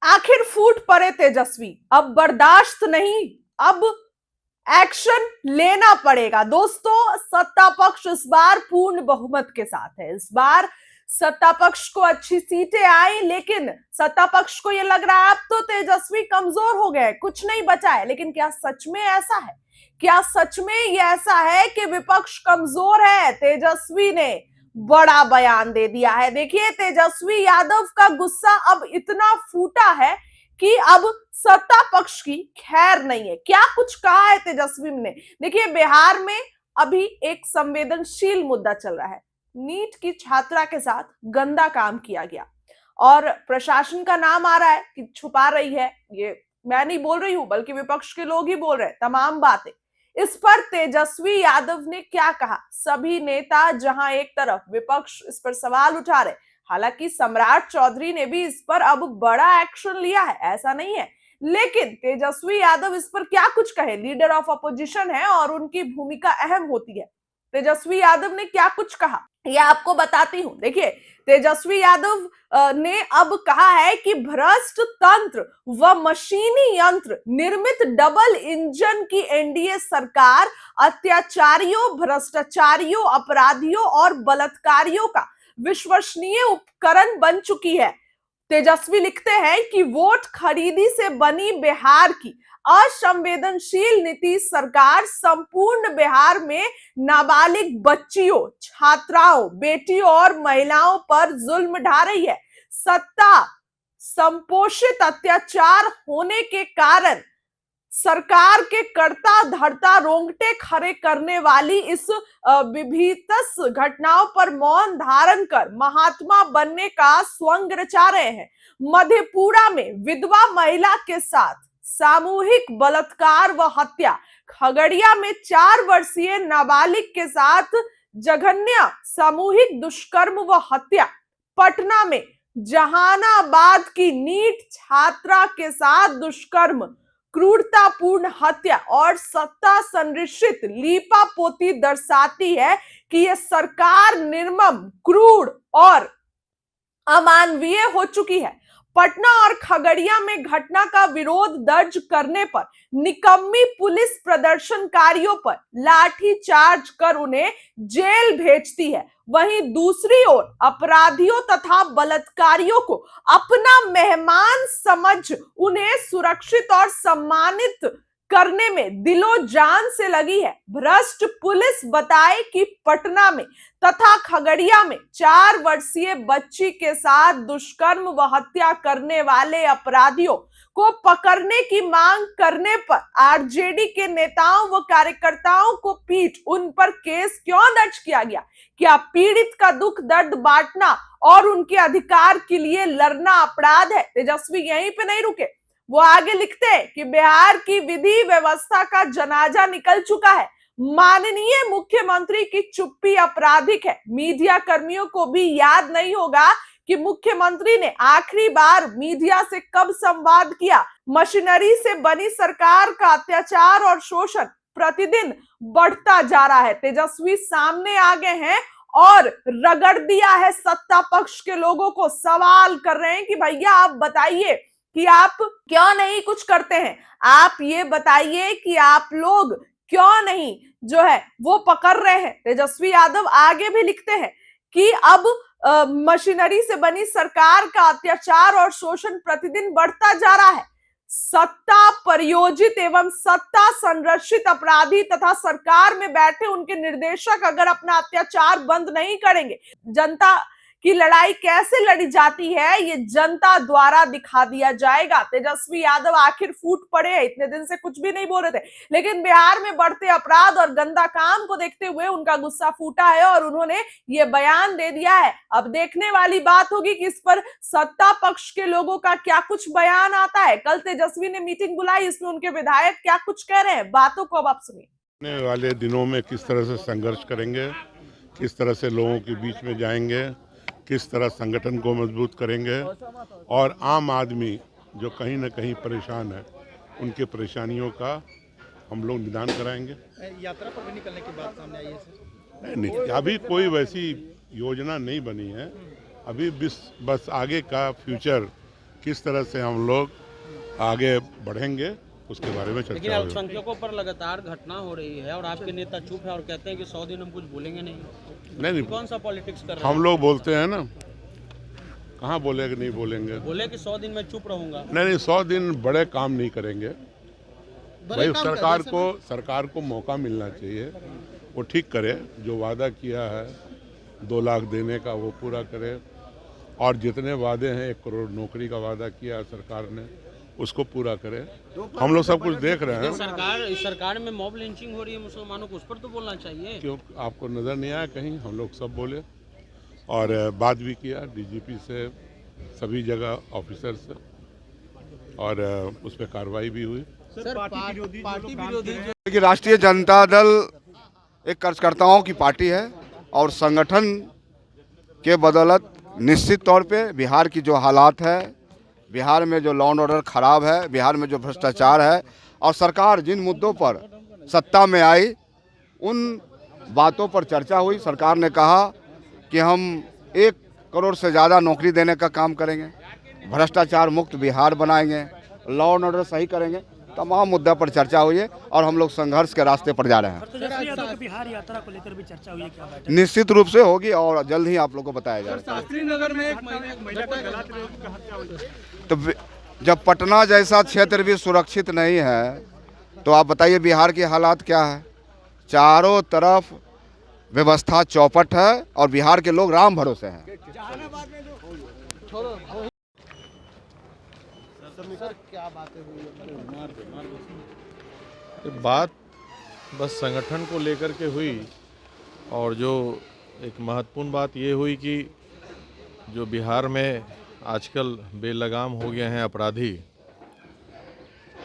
आखिर फूट पड़े तेजस्वी, अब बर्दाश्त नहीं, अब एक्शन लेना पड़ेगा। दोस्तों, सत्ता पक्ष इस बार पूर्ण बहुमत के साथ है। इस बार सत्ता पक्ष को अच्छी सीटें आई, लेकिन सत्ता पक्ष को यह लग रहा है अब तो तेजस्वी कमजोर हो गए, कुछ नहीं बचा है। लेकिन क्या सच में ऐसा है? क्या सच में ये ऐसा है कि विपक्ष कमजोर है? तेजस्वी ने बड़ा बयान दे दिया है। देखिए, तेजस्वी यादव का गुस्सा अब इतना फूटा है कि अब सत्ता पक्ष की खैर नहीं है। क्या कुछ कहा है तेजस्वी ने? देखिए, बिहार में अभी एक संवेदनशील मुद्दा चल रहा है। नीट की छात्रा के साथ गंदा काम किया गया और प्रशासन का नाम आ रहा है कि छुपा रही है। ये मैं नहीं बोल रही हूं, बल्कि विपक्ष के लोग ही बोल रहे हैं तमाम बातें। इस पर तेजस्वी यादव ने क्या कहा? सभी नेता जहां एक तरफ विपक्ष इस पर सवाल उठा रहे, हालांकि सम्राट चौधरी ने भी इस पर अब बड़ा एक्शन लिया है, ऐसा नहीं है, लेकिन तेजस्वी यादव इस पर क्या कुछ कहे? लीडर ऑफ अपोजिशन है और उनकी भूमिका अहम होती है। तेजस्वी यादव ने क्या कुछ कहा, यह आपको बताती हूं। देखिए, तेजस्वी यादव ने अब कहा है कि भ्रष्ट तंत्र व मशीनी यंत्र निर्मित डबल इंजन की एनडीए सरकार अत्याचारियों, भ्रष्टाचारियों, अपराधियों और बलात्कारियों का विश्वसनीय उपकरण बन चुकी है। तेजस्वी लिखते हैं कि वोट खरीदी से बनी बिहार की असंवेदनशील नीतीश सरकार संपूर्ण बिहार में नाबालिग बच्चियों, छात्राओं, बेटियों और महिलाओं पर जुल्म ढा रही है। सत्ता संपोषित अत्याचार होने के कारण सरकार के करता धरता रोंगटे खड़े करने वाली इस विभीतस घटनाओं पर मौन धारण कर महात्मा बनने का स्वंग रचा रहे हैं। मधेपुरा में विधवा महिला के साथ सामूहिक बलात्कार व हत्या, खगड़िया में 4 वर्षीय नाबालिग के साथ जघन्य सामूहिक दुष्कर्म व हत्या, पटना में जहानाबाद की नीट छात्रा के साथ दुष्कर्म, क्रूरतापूर्ण हत्या और सत्ता संरक्षित लीपापोती दर्शाती है कि यह सरकार निर्मम, क्रूर और अमानवीय हो चुकी है। पटना और खगड़िया में घटना का विरोध दर्ज करने पर निकम्मी पुलिस प्रदर्शनकारियों पर लाठी चार्ज कर उन्हें जेल भेजती है। वहीं दूसरी ओर अपराधियों तथा बलात्कारियों को अपना मेहमान समझ उन्हें सुरक्षित और सम्मानित करने में दिलो जान से लगी है। भ्रष्ट पुलिस बताए कि पटना में तथा खगड़िया में 4 वर्षीय बच्ची के साथ दुष्कर्म व हत्या करने वाले अपराधियों को पकड़ने की मांग करने पर आरजेडी के नेताओं व कार्यकर्ताओं को पीट उन पर केस क्यों दर्ज किया गया? क्या पीड़ित का दुख दर्द बांटना और उनके अधिकार के लिए लड़ना अपराध है? तेजस्वी यहीं पे नहीं रुके, वो आगे लिखते हैं कि बिहार की विधि व्यवस्था का जनाजा निकल चुका है। माननीय मुख्यमंत्री की चुप्पी आपराधिक है। मीडिया कर्मियों को भी याद नहीं होगा कि मुख्यमंत्री ने आखिरी बार मीडिया से कब संवाद किया। मशीनरी से बनी सरकार का अत्याचार और शोषण प्रतिदिन बढ़ता जा रहा है। तेजस्वी सामने आ गए हैं और रगड़ दिया है सत्ता पक्ष के लोगों को। सवाल कर रहे हैं कि भैया आप बताइए कि आप क्यों नहीं कुछ करते हैं? आप ये बताइए कि आप लोग क्यों नहीं जो है वो पकड़ रहे हैं? तेजस्वी यादव आगे भी लिखते हैं कि अब मशीनरी से बनी सरकार का अत्याचार और शोषण प्रतिदिन बढ़ता जा रहा है। सत्ता परियोजित एवं सत्ता संरक्षित अपराधी तथा सरकार में बैठे उनके निर्देशक अगर अपना अत्याचार बंद नहीं करेंगे, जनता की लड़ाई कैसे लड़ी जाती है ये जनता द्वारा दिखा दिया जाएगा। तेजस्वी यादव आखिर फूट पड़े हैं, इतने दिन से कुछ भी नहीं बोल रहे थे, लेकिन बिहार में बढ़ते अपराध और गंदा काम को देखते हुए उनका गुस्सा फूटा है और उन्होंने ये बयान दे दिया है। अब देखने वाली बात होगी कि इस पर सत्ता पक्ष के लोगों का क्या कुछ बयान आता है। कल तेजस्वी ने मीटिंग बुलाई, इसमें उनके विधायक क्या कुछ कह रहे हैं, बातों को अब आप सुनिए। आने वाले दिनों में किस तरह से संघर्ष करेंगे, किस तरह से लोगों के बीच में जाएंगे, किस तरह संगठन को मजबूत करेंगे और आम आदमी जो कहीं न कहीं परेशान है उनके परेशानियों का हम लोग निदान कराएंगे। यात्रा पर भी निकलने की बात सामने आई है सर? नहीं, अभी कोई वैसी योजना नहीं बनी है। अभी बस आगे का फ्यूचर किस तरह से हम लोग आगे बढ़ेंगे उसके बारे में लेकिन चर्चा होगी। अल्पसंख्यकों पर लगातार घटना हो रही है और आपके नेता चुप है और कहते हैं कि 100 दिन हम कुछ बोलेंगे नहीं। नहीं, कौन सा पॉलिटिक्स कर रहे हम हैं? लोग बोलते हैं ना, कहाँ बोले कि नहीं बोलेंगे। बोले कि 100 दिन में चुप रहूंगा। नहीं, 100 दिन बड़े काम नहीं करेंगे भाई। सरकार को मौका मिलना चाहिए, वो ठीक करे, जो वादा किया है 2 लाख देने का वो पूरा करे, और जितने वादे हैं 1 करोड़ नौकरी का वादा किया है सरकार ने उसको पूरा करे। हम लोग सब कुछ देख रहे हैं। इस सरकार में मॉब लिंचिंग हो रही है मुसलमानों को, उस पर तो बोलना चाहिए। क्यों आपको नज़र नहीं आया कहीं? हम लोग सब बोले और बात भी किया डीजीपी से, सभी जगह ऑफिसर से, और उस पर कार्रवाई भी हुई। पार्टी विरोधी कि राष्ट्रीय जनता दल एक कार्यकर्ताओं की पार्टी है और संगठन के बदौलत निश्चित तौर पे बिहार की जो हालात है, बिहार में जो लॉ एंड ऑर्डर खराब है, बिहार में जो भ्रष्टाचार है, और सरकार जिन मुद्दों पर सत्ता में आई उन बातों पर चर्चा हुई। सरकार ने कहा कि हम 1 करोड़ से ज़्यादा नौकरी देने का काम करेंगे, भ्रष्टाचार मुक्त बिहार बनाएंगे, लॉ एंड ऑर्डर सही करेंगे, तमाम मुद्दा पर चर्चा हुई है और हम लोग संघर्ष के रास्ते पर जा रहे हैं। तेजस्वी यादव की बिहार यात्रा को लेकर भी चर्चा हुई है, क्या बैठक? निश्चित रूप से होगी और जल्द ही आप लोग को बताया जाएगा। शास्त्री नगर में एक महिला का गला तो जब पटना जैसा क्षेत्र भी सुरक्षित नहीं है तो आप बताइए बिहार की हालात क्या है। चारों तरफ व्यवस्था चौपट है और बिहार के लोग राम भरोसे हैं। बात बस संगठन को लेकर के हुई, और जो एक महत्वपूर्ण बात ये हुई कि जो बिहार में आजकल बेलगाम हो गए हैं अपराधी,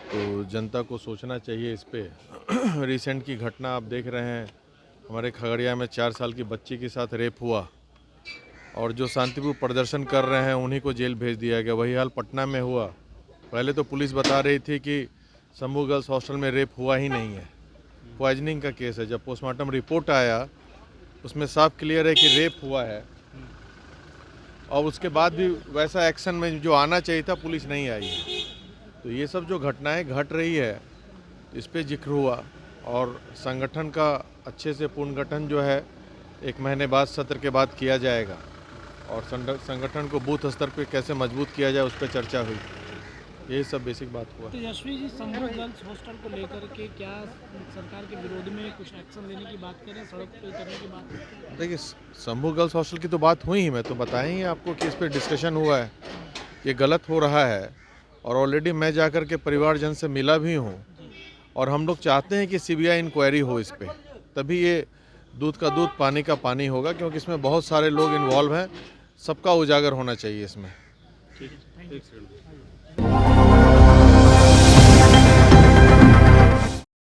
तो जनता को सोचना चाहिए इस पे। रिसेंट की घटना आप देख रहे हैं, हमारे खगड़िया में 4 साल की बच्ची के साथ रेप हुआ और जो शांतिपूर्ण प्रदर्शन कर रहे हैं उन्हीं को जेल भेज दिया गया। वही हाल पटना में हुआ। पहले तो पुलिस बता रही थी कि शंभू गर्ल्स हॉस्टल में रेप हुआ ही नहीं है, पॉइजनिंग का केस है। जब पोस्टमार्टम रिपोर्ट आया उसमें साफ क्लियर है कि रेप हुआ है, और उसके बाद भी वैसा एक्शन में जो आना चाहिए था पुलिस नहीं आई है। तो ये सब जो घटनाएं घट रही है इस पे जिक्र हुआ, और संगठन का अच्छे से पुनर्गठन जो है 1 महीने बाद सत्र के बाद किया जाएगा, और संगठन को बूथ स्तर पे कैसे मजबूत किया जाए उस पर चर्चा हुई। यही सब बेसिक बात हुआ। तेजस्वी जी शंभू गर्ल्स हॉस्टल को लेकर के क्या सरकार के विरोध में कुछ एक्शन लेने की बात करें, सड़क पर उतरने की बात करें? देखिए, शंभू गर्ल्स हॉस्टल की तो बात हुई ही, मैं तो बताया ही आपको कि इस पर डिस्कशन हुआ है, ये गलत हो रहा है, और ऑलरेडी मैं जाकर के परिवारजन से मिला भी हूँ, और हम लोग चाहते हैं कि CBI इंक्वायरी हो इस पर, तभी ये दूध का दूध पानी का पानी होगा, क्योंकि इसमें बहुत सारे लोग इन्वॉल्व हैं, सबका उजागर होना चाहिए इसमें। ठीक है, थैंक यू।